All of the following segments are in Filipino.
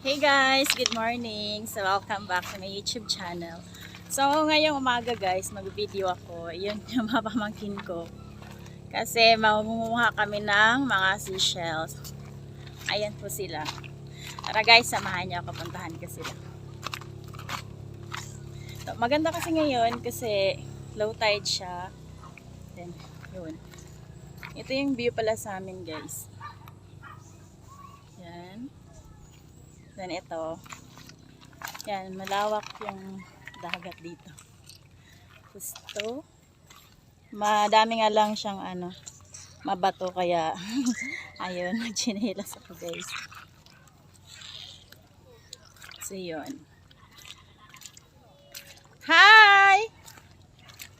Hey guys, good morning. So welcome back to my YouTube channel. So ngayong umaga guys, mag-video ako. Yun yung mga pamangkin ko. Kasi mamumuha kami ng mga seashells. Ayan po sila. Tara guys, samahan niyo ako, puntahan ko sila. So, maganda kasi ngayon kasi low tide siya. Then, yun. Ito yung view pala sa amin guys. Yan. Then ito. Yan, malawak yung dagat dito. Gusto. Madami nga lang siyang mabato kaya ayun, nagchinelas ako guys. So yun. Hi!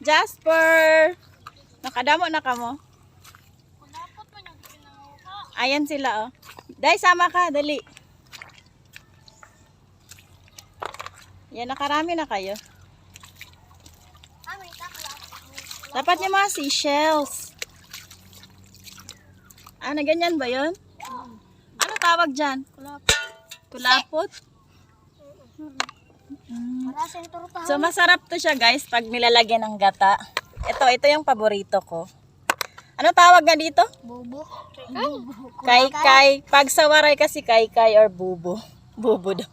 Jasper! Nakadamo na ka mo? Ayan sila oh. Day, sama ka, dali. Yan, nakarami na kayo. Dapat yung mga seashells. Na ganyan ba yun? Ano tawag dyan? Kulapot? So, masarap to siya guys pag nilalagyan ng gata. Ito yung paborito ko. Ano tawag nga dito? Bubo. Kaykay. Pag sa waray kasi kaykay or bubo. Bubo daw.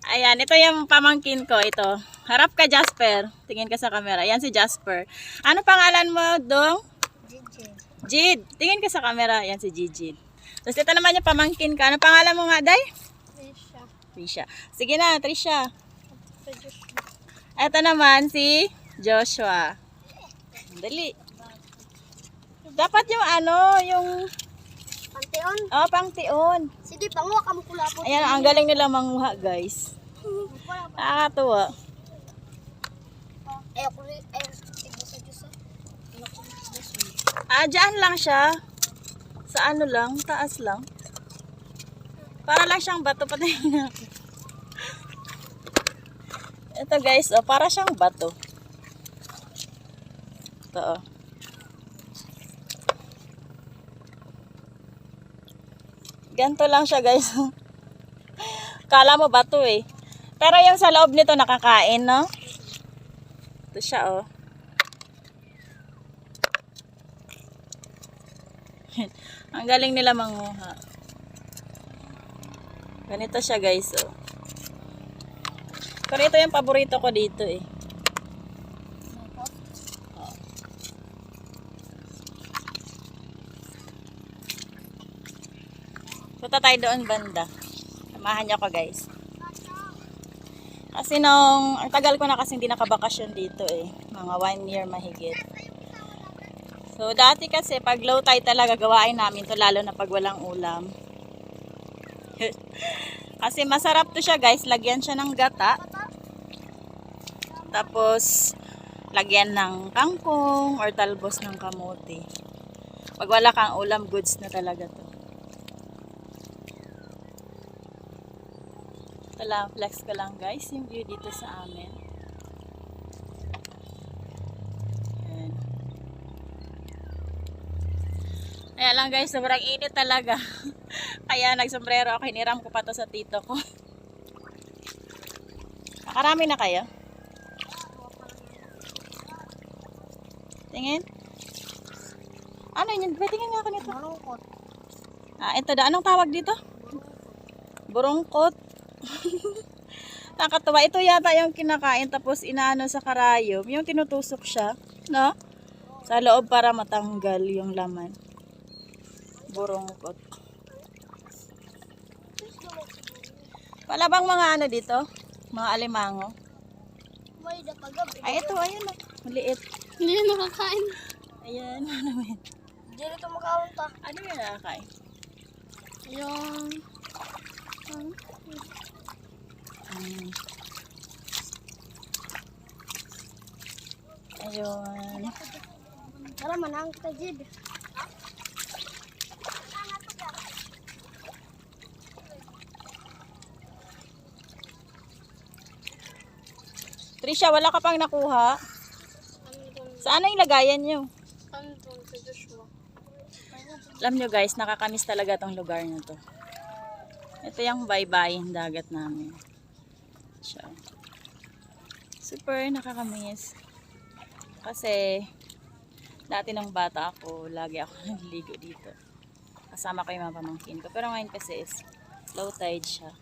Ayan, ito yung pamangkin ko. Ito. Harap ka, Jasper. Tingin ka sa camera. Ayan si Jasper. Ano pangalan mo, Dong? Jijin. Jid. Tingin ka sa camera. Ayan si Jijid. Tapos ito naman yung pamangkin ka. Ano pangalan mo nga, Day? Trisha. Trisha. Sige na, Trisha. Ito naman si Joshua. Dali. Dapat yung yung... Panteon. Oh, pangtion. Sige, panguha ka mo kulapot. Ayan, ang galing nila manguha, guys. Nakakatuwa. Ako rin. Sa Dyan lang siya. Sa ano lang, taas lang. Para lang siyang bato. Patayin natin. Ito guys, para siyang bato. Ito Ganto lang siya guys. Kala mo bato eh. Pero yung sa loob nito nakakain, no? Ito siya oh. Ang galing nila manguha. Ganito siya guys oh. Pero ito yung paborito ko dito eh. Punta tayo doon banda. Samahan niyo ako guys. Kasi ang tagal ko na kasi hindi nakabakasyon dito eh. Mga 1 year mahigit. So dati kasi pag low tide talaga gawain namin to, lalo na pag walang ulam. Kasi masarap to siya guys. Lagyan siya ng gata. Tapos lagyan ng kangkong or talbos ng kamote. Pag wala kang ulam, goods na talaga to. Ito lang, flex ko lang guys yung view dito sa amin. Ayan. Ayan lang guys, sobrang init talaga. Kaya nagsombrero ako, hiniram ko pa to sa tito ko. Nakarami na kayo? Tingin? Ano yun? Tingin nga ako nito. Malungkot. Ito da. Anong tawag dito? Burungkot. Nakatuwa. Ito yata yung kinakain tapos inaano sa karayom. Yung tinutusok siya. No? Sa loob para matanggal yung laman. Burungkot. Wala bang mga ano dito? Mga alimango? May dapagab. Ay, ito. Ayun. Maliit. Hindi nakakain. Ayan. Ano yun? Hindi ito makaunta. Ano yung nakakain? Yung... Ayun. Tara, manang kita, Jib. Trisha, wala ka pang nakuha? Saan na yung lagayan nyo? Andun sa Joshua. Alam nyo guys, nakakamiss talaga tong lugar na to. Ito yung baybayin dagat namin. Siya. Super nakakamiss. Kasi dati nung bata ako, lagi ako nagliligo dito. Kasama ko yung mga pamangkin ko. Pero ngayon kasi is low tide siya.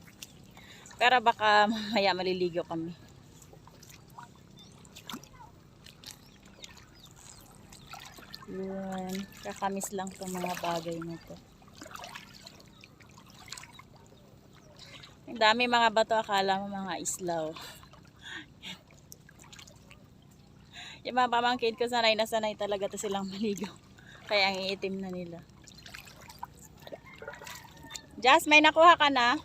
Pero baka mamaya maliligo kami. Yun. Kakamis lang itong mga bagay na to. Ang dami mga bato, akala mo mga islaw. Yung mga pamangkin ko sanay na sanay talaga to silang maligo. Kaya ang iitim na nila. Jazz, may nakuha ka na?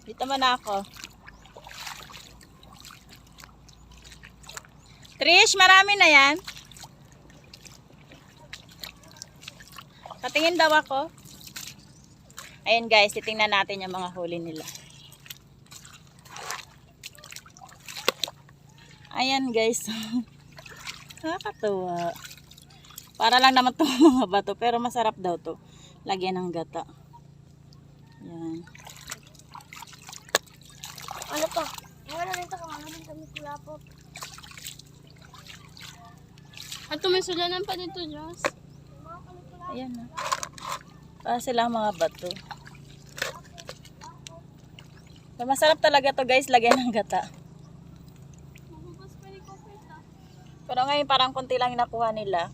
Dito mo na ako. Trish, marami na yan. Patingin daw ako. Ayun guys, titingnan natin yung mga huli nila. Ayan guys. Nakakatuwa. Para lang naman itong mga bato. Pero masarap daw to. Lagyan ng gata. Yan. Ano to? Wala rin ito kung ano rin kami kulapot. At tumisulanan pa dito, Diyos. Ayan na. Para silang mga bato. So, masarap talaga to guys. Lagyan ng gata. Pero ngayon parang konti lang yung nakuha nila.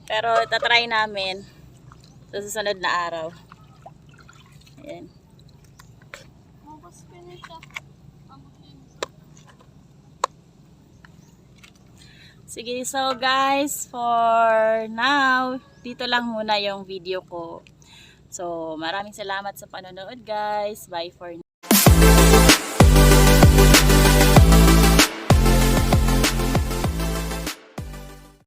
Pero itatry namin sa susunod na araw. Ayan. Sige, so guys, for now, dito lang muna yung video ko. So, maraming salamat sa panonood guys. Bye for now.